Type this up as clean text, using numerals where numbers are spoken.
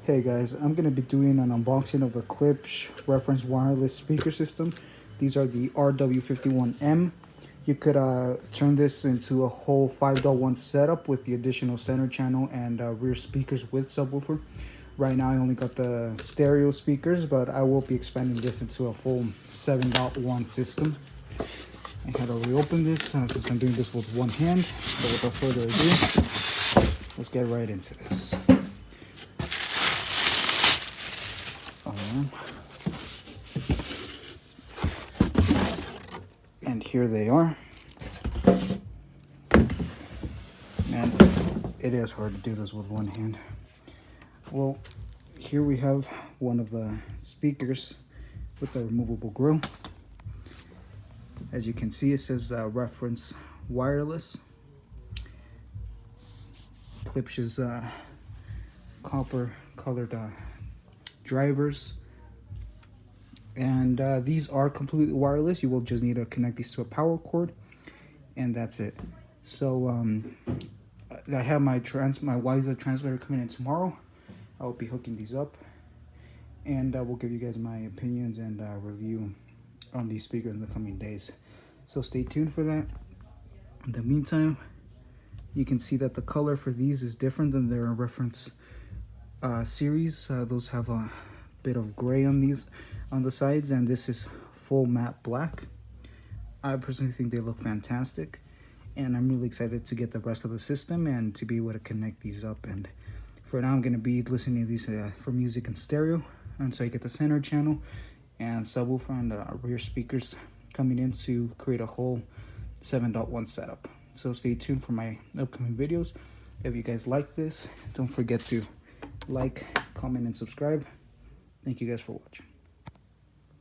Hey guys, I'm going to be doing an unboxing of the Klipsch reference wireless speaker system. These are the RW51M. You could turn this into a whole 5.1 setup with the additional center channel and rear speakers with subwoofer. Right now I only got the stereo speakers, but I will be expanding this into a full 7.1 system. I had to reopen this since I'm doing this with one hand. So without further ado, let's get right into this. And here they are. And it is hard to do this with one hand. Well, here we have one of the speakers with the removable grill. As you can see, it says reference wireless. Klipsch's copper colored drivers. And these are completely wireless. You will just need to connect these to a power cord, and that's it. So I have my WiSA transmitter coming in tomorrow. I will be hooking these up, and I will give you guys my opinions and review on these speakers in the coming days. So stay tuned for that. In the meantime, you can see that the color for these is different than their reference series. Those have a bit of gray on these on the sides, and this is full matte black. I personally think they look fantastic, and I'm really excited to get the rest of the system and to be able to connect these up. And for now, I'm going to be listening to these for music and stereo, and so I get the center channel and subwoofer and rear speakers coming in to create a whole 7.1 setup. So stay tuned for my upcoming videos. If you guys like this, don't forget to like, comment, and subscribe. Thank you guys for watching.